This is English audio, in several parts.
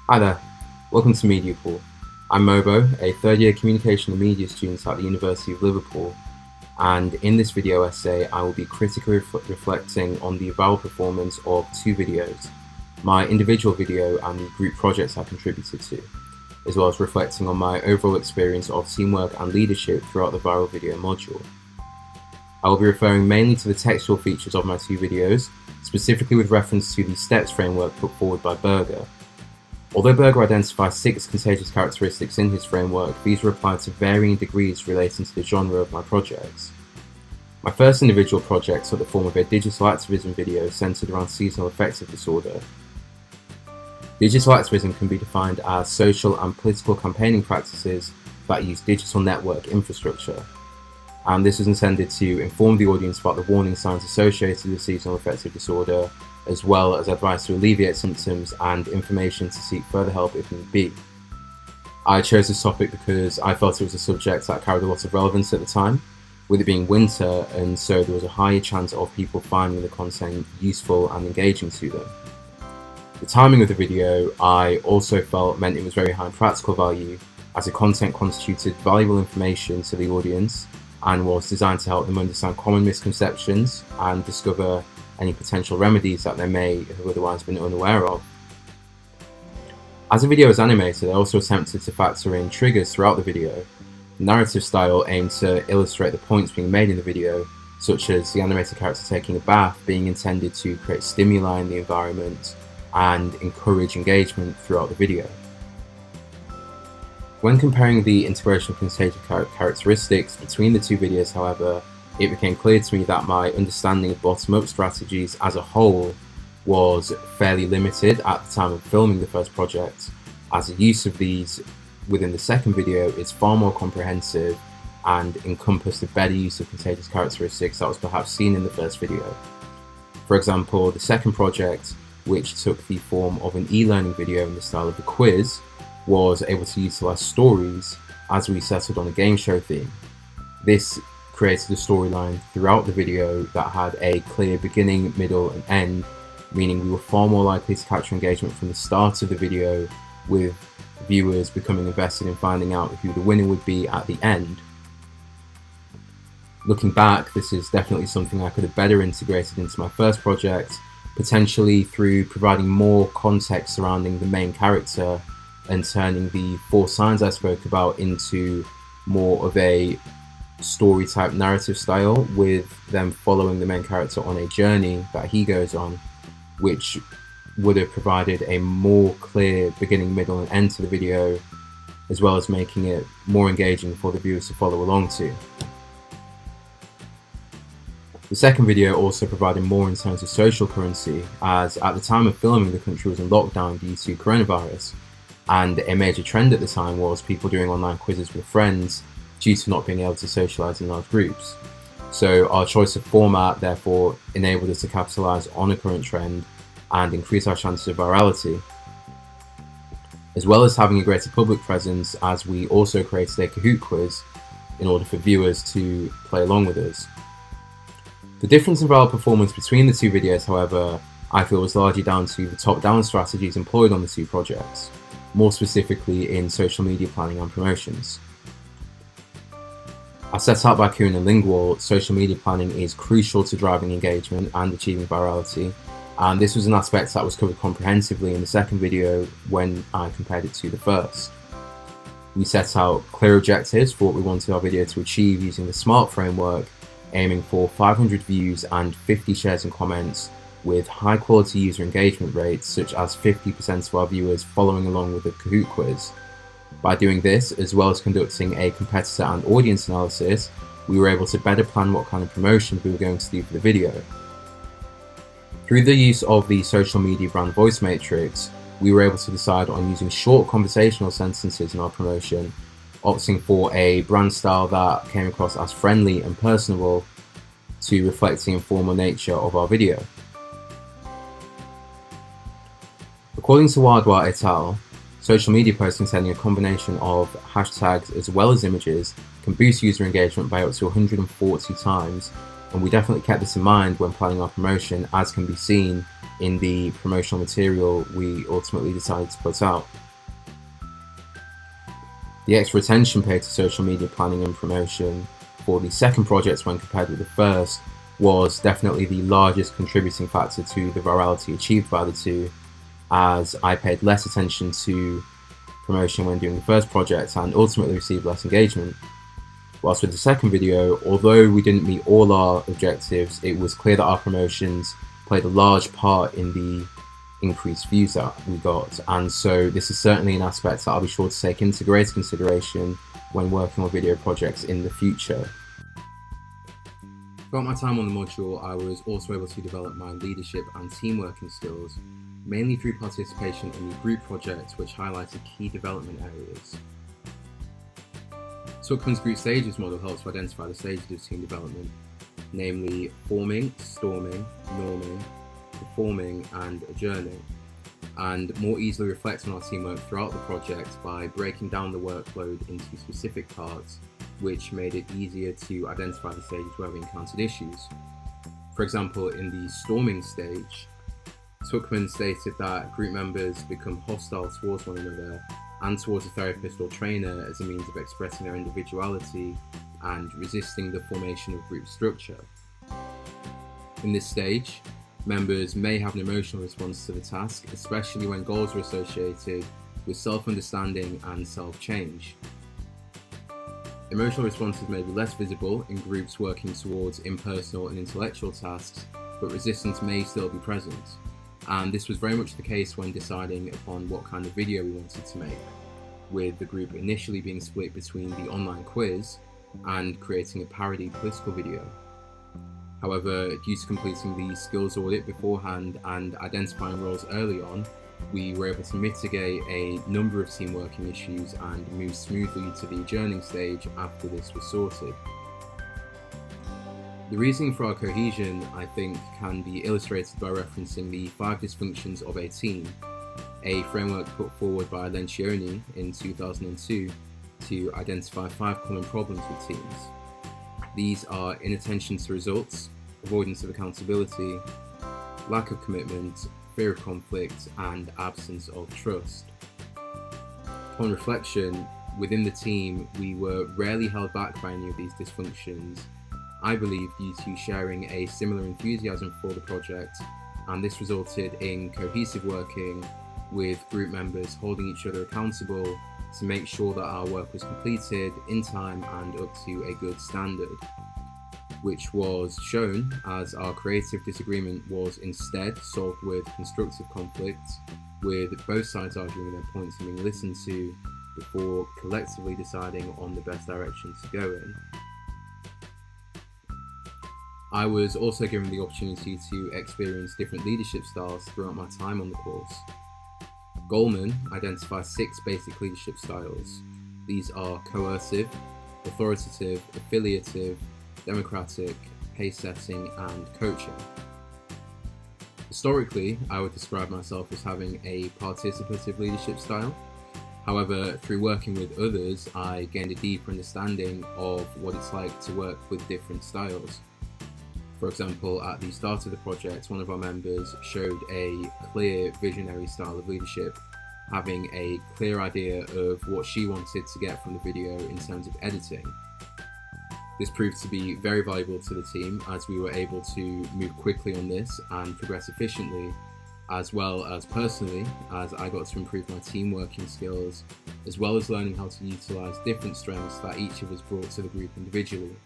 Hi there, welcome to Media Pool. I'm Mobo, a third-year communication and media student at the University of Liverpool, and in this video essay I will be critically reflecting on the viral performance of two videos, my individual video and the group projects I contributed to, as well as reflecting on my overall experience of teamwork and leadership throughout the viral video module. I will be referring mainly to the textual features of my two videos, specifically with reference to the STEPS framework put forward by Berger. Although Berger identifies 6 contagious characteristics in his framework, these are applied to varying degrees relating to the genre of my projects. My first individual project took the form of a digital activism video centered around seasonal affective disorder. Digital activism can be defined as social and political campaigning practices that use digital network infrastructure, and this is intended to inform the audience about the warning signs associated with seasonal affective disorder, as well as advice to alleviate symptoms and information to seek further help if need be. I chose this topic because I felt it was a subject that carried a lot of relevance at the time, with it being winter, and so there was a higher chance of people finding the content useful and engaging to them. The timing of the video I also felt meant it was very high in practical value, as the content constituted valuable information to the audience and was designed to help them understand common misconceptions and discover any potential remedies that they may have otherwise been unaware of. As the video is animated, I also attempted to factor in triggers throughout the video. The narrative style aimed to illustrate the points being made in the video, such as the animated character taking a bath being intended to create stimuli in the environment and encourage engagement throughout the video. When comparing the integration of contagious characteristics between the two videos, however, it became clear to me that my understanding of bottom-up strategies as a whole was fairly limited at the time of filming the first project, as the use of these within the second video is far more comprehensive and encompassed a better use of contagious characteristics that was perhaps seen in the first video. For example, the second project, which took the form of an e-learning video in the style of a quiz, was able to utilize stories as we settled on a game show theme. This created a storyline throughout the video that had a clear beginning, middle and end, meaning we were far more likely to capture engagement from the start of the video, with viewers becoming invested in finding out who the winner would be at the end. Looking back, this is definitely something I could have better integrated into my first project, potentially through providing more context surrounding the main character and turning the 4 signs I spoke about into more of a story type narrative style, with them following the main character on a journey that he goes on, which would have provided a more clear beginning, middle and end to the video, as well as making it more engaging for the viewers to follow along to. The second video also provided more in terms of social currency, as at the time of filming the country was in lockdown due to coronavirus, and a major trend at the time was people doing online quizzes with friends due to not being able to socialise in large groups. So our choice of format therefore enabled us to capitalise on a current trend and increase our chances of virality, as well as having a greater public presence, as we also created a Kahoot quiz in order for viewers to play along with us. The difference in viral performance between the two videos, however, I feel was largely down to the top-down strategies employed on the two projects, more specifically in social media planning and promotions. As set out by Kuhn and Lingwall, social media planning is crucial to driving engagement and achieving virality, and this was an aspect that was covered comprehensively in the second video when I compared it to the first. We set out clear objectives for what we wanted our video to achieve using the SMART framework, aiming for 500 views and 50 shares and comments, with high quality user engagement rates such as 50% of our viewers following along with the Kahoot quiz. By doing this, as well as conducting a competitor and audience analysis, we were able to better plan what kind of promotions we were going to do for the video. Through the use of the social media brand voice matrix, we were able to decide on using short conversational sentences in our promotion, opting for a brand style that came across as friendly and personable to reflect the informal nature of our video. According to Wardwar et al., social media posts containing a combination of hashtags as well as images can boost user engagement by up to 140 times, and we definitely kept this in mind when planning our promotion, as can be seen in the promotional material we ultimately decided to put out. The extra attention paid to social media planning and promotion for the second project when compared with the first was definitely the largest contributing factor to the virality achieved by the two, as I paid less attention to promotion when doing the first project and ultimately received less engagement. Whilst with the second video, although we didn't meet all our objectives, it was clear that our promotions played a large part in the increased views that we got, and so this is certainly an aspect that I'll be sure to take into greater consideration when working on video projects in the future. Throughout my time on the module, I was also able to develop my leadership and team working skills, mainly through participation in the group project, which highlighted key development areas. Tuckman's group stages model helps to identify the stages of team development, namely forming, storming, norming, performing and adjourning, and more easily reflect on our teamwork throughout the project by breaking down the workload into specific parts, which made it easier to identify the stages where we encountered issues. For example, in the storming stage, Tuckman stated that group members become hostile towards one another and towards a therapist or trainer as a means of expressing their individuality and resisting the formation of group structure. In this stage, members may have an emotional response to the task, especially when goals are associated with self-understanding and self-change. Emotional responses may be less visible in groups working towards impersonal and intellectual tasks, but resistance may still be present. And this was very much the case when deciding upon what kind of video we wanted to make, with the group initially being split between the online quiz and creating a parody political video. However, due to completing the skills audit beforehand and identifying roles early on, we were able to mitigate a number of team working issues and move smoothly to the adjourning stage after this was sorted. The reasoning for our cohesion, I think, can be illustrated by referencing the 5 dysfunctions of a team, a framework put forward by Lencioni in 2002 to identify 5 common problems with teams. These are inattention to results, avoidance of accountability, lack of commitment, fear of conflict, and absence of trust. Upon reflection, within the team, we were rarely held back by any of these dysfunctions, I believe due to sharing a similar enthusiasm for the project, and this resulted in cohesive working with group members holding each other accountable to make sure that our work was completed in time and up to a good standard, which was shown as our creative disagreement was instead solved with constructive conflict, with both sides arguing their points and being listened to before collectively deciding on the best direction to go in. I was also given the opportunity to experience different leadership styles throughout my time on the course. Goleman identifies 6 basic leadership styles. These are coercive, authoritative, affiliative, democratic, pace-setting, and coaching. Historically, I would describe myself as having a participative leadership style. However, through working with others, I gained a deeper understanding of what it's like to work with different styles. For example, at the start of the project, one of our members showed a clear visionary style of leadership, having a clear idea of what she wanted to get from the video in terms of editing. This proved to be very valuable to the team as we were able to move quickly on this and progress efficiently, as well as personally, as I got to improve my team working skills, as well as learning how to utilise different strengths that each of us brought to the group individually.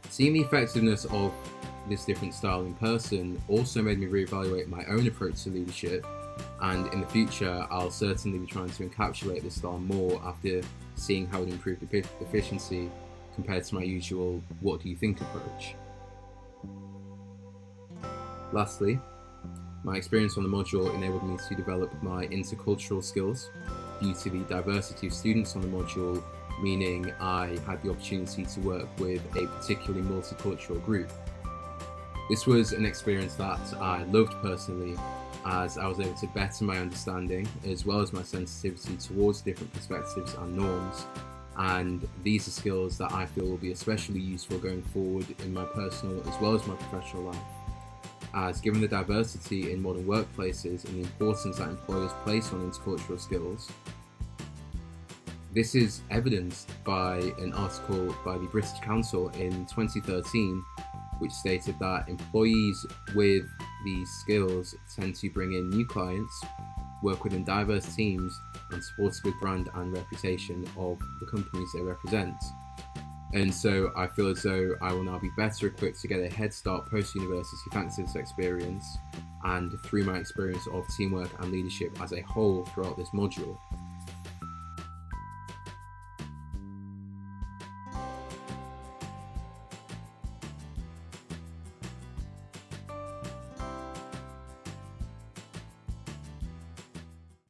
Seeing the effectiveness of this different style in person also made me reevaluate my own approach to leadership, and in the future I'll certainly be trying to encapsulate this style more after seeing how it improved efficiency compared to my usual "what do you think" approach. Lastly, my experience on the module enabled me to develop my intercultural skills due to the diversity of students on the module, meaning I had the opportunity to work with a particularly multicultural group. This was an experience that I loved personally, as I was able to better my understanding as well as my sensitivity towards different perspectives and norms, and these are skills that I feel will be especially useful going forward in my personal as well as my professional life. as given the diversity in modern workplaces and the importance that employers place on intercultural skills, this is evidenced by an article by the British Council in 2013, which stated that employees with these skills tend to bring in new clients, work within diverse teams, and support a good brand and reputation of the companies they represent. And so I feel as though I will now be better equipped to get a head start post-university thanks to this experience and through my experience of teamwork and leadership as a whole throughout this module.